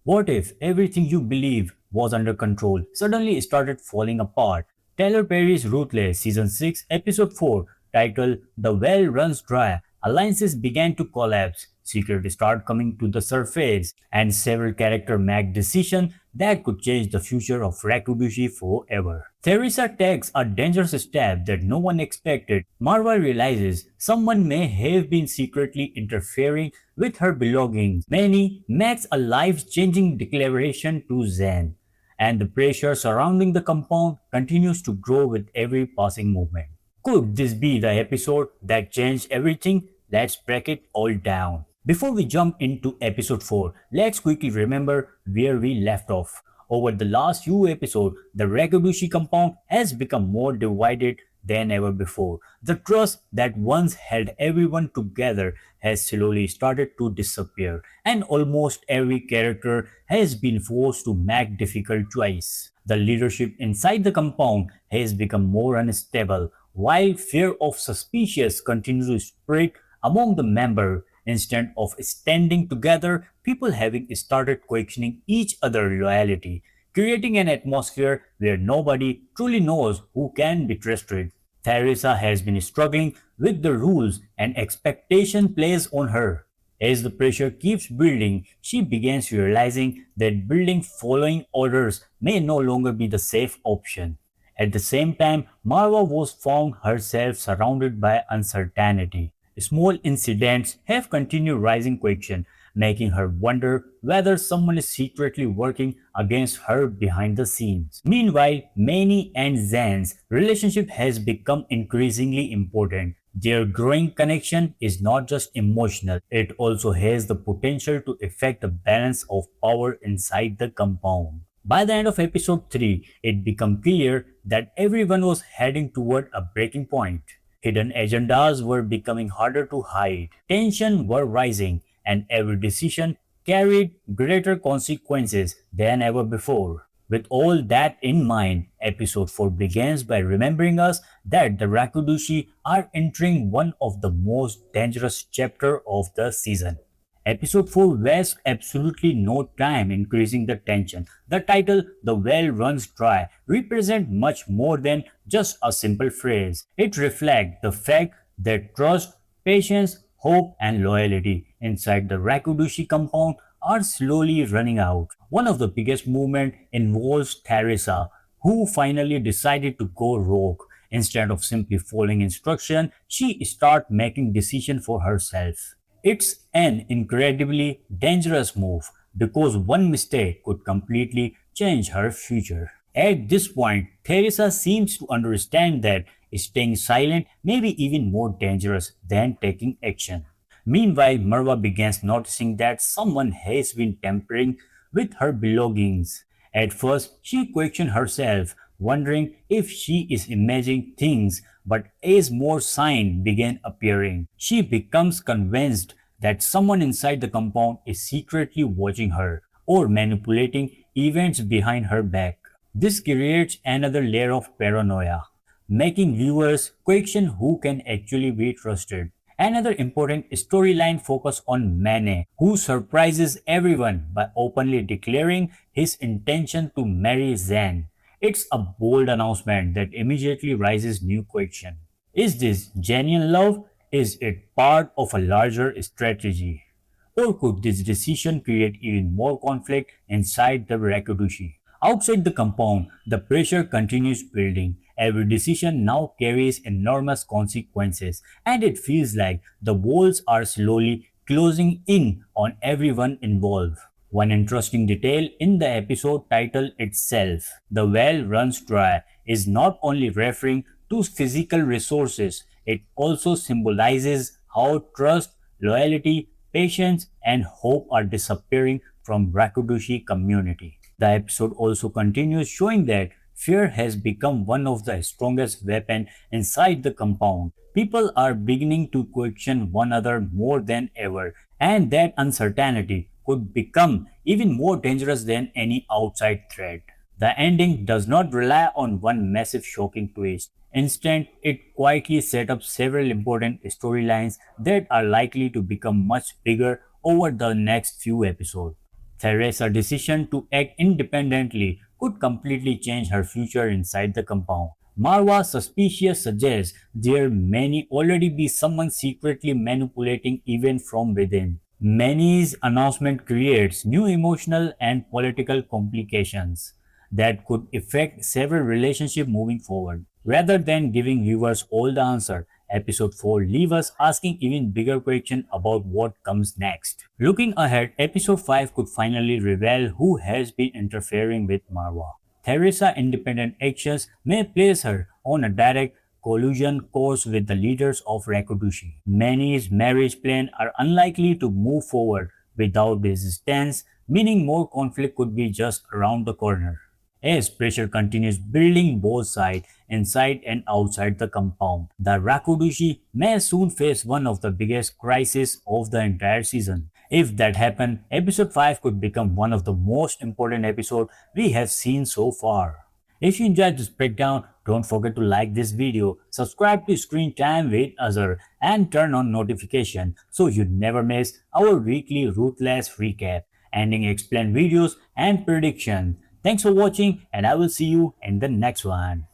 What if everything you believe was under control suddenly started falling apart? Taylor Perry's Ruthless Season 6 Episode 4 titled The Well Runs Dry. Alliances began to collapse, secrets started coming to the surface, and several characters make decisions that could change the future of Rakubushi forever. Theresa takes a dangerous step that no one expected. Marva realizes someone may have been secretly interfering with her belongings. Manny makes a life-changing declaration to Zen, and the pressure surrounding the compound continues to grow with every passing moment. Could this be the episode that changed everything? Let's break it all down. Before we jump into episode 4, let's quickly remember where we left off. Over the last few episodes, the Rakabushi compound has become more divided than ever before. The trust that once held everyone together has slowly started to disappear, and almost every character has been forced to make difficult choices. The leadership inside the compound has become more unstable, while fear of suspicious continues to spread among the members. Instead of standing together, people having started questioning each other's loyalty, creating an atmosphere where nobody truly knows who can be trusted. Theresa has been struggling with the rules and expectation placed on her. As the pressure keeps building, she begins realizing that building following orders may no longer be the safe option. At the same time, Marva was found herself surrounded by uncertainty. Small incidents have continued raising questions, making her wonder whether someone is secretly working against her behind the scenes. Meanwhile, Manny and Zan's relationship has become increasingly important. Their growing connection is not just emotional, it also has the potential to affect the balance of power inside the compound. By the end of episode 3, it became clear that everyone was heading toward a breaking point. Hidden agendas were becoming harder to hide, tension were rising, and every decision carried greater consequences than ever before. With all that in mind, episode 4 begins by remembering us that the Rakudushi are entering one of the most dangerous chapters of the season. Episode 4 wastes absolutely no time increasing the tension. The title, The Well Runs Dry, represents much more than just a simple phrase. It reflects the fact that trust, patience, hope, and loyalty inside the Rakudushi compound are slowly running out. One of the biggest movements involves Teresa, who finally decided to go rogue. Instead of simply following instruction, she started making decisions for herself. It's an incredibly dangerous move because one mistake could completely change her future. At this point, Teresa seems to understand that staying silent may be even more dangerous than taking action. Meanwhile, Marva begins noticing that someone has been tampering with her belongings. At first, she questioned herself, wondering if she is imagining things, but as more signs begin appearing, she becomes convinced that someone inside the compound is secretly watching her or manipulating events behind her back. This creates another layer of paranoia, making viewers question who can actually be trusted. Another important storyline focuses on Mane, who surprises everyone by openly declaring his intention to marry Zan. It's a bold announcement that immediately raises new questions. Is this genuine love? Is it part of a larger strategy? Or could this decision create even more conflict inside the Rakudushi? Outside the compound, the pressure continues building. Every decision now carries enormous consequences, and it feels like the walls are slowly closing in on everyone involved. One interesting detail in the episode title itself, The Well Runs Dry, is not only referring to physical resources, it also symbolizes how trust, loyalty, patience, and hope are disappearing from Rakudushi community. The episode also continues showing that fear has become one of the strongest weapons inside the compound. People are beginning to question one another more than ever, and that uncertainty could become even more dangerous than any outside threat. The ending does not rely on one massive shocking twist. Instead, it quietly set up several important storylines that are likely to become much bigger over the next few episodes. Theresa's decision to act independently could completely change her future inside the compound. Marwa's suspicious suggests there may already be someone secretly manipulating events from within. Manny's announcement creates new emotional and political complications that could affect several relationships moving forward. Rather than giving viewers all the answer, episode 4 leaves us asking even bigger questions about what comes next. Looking ahead, episode 5 could finally reveal who has been interfering with Marwa. Theresa's independent actions may place her on a direct collusion course with the leaders of Rakudushi. Manny's marriage plans are unlikely to move forward without resistance, meaning more conflict could be just around the corner. As pressure continues building both sides, inside and outside the compound, the Rakudushi may soon face one of the biggest crises of the entire season. If that happens, episode 5 could become one of the most important episodes we have seen so far. If you enjoyed this breakdown, don't forget to like this video, subscribe to Screen Time with Azhar, and turn on notification so you never miss our weekly Ruthless recap, ending explained videos and predictions. Thanks for watching, and I will see you in the next one.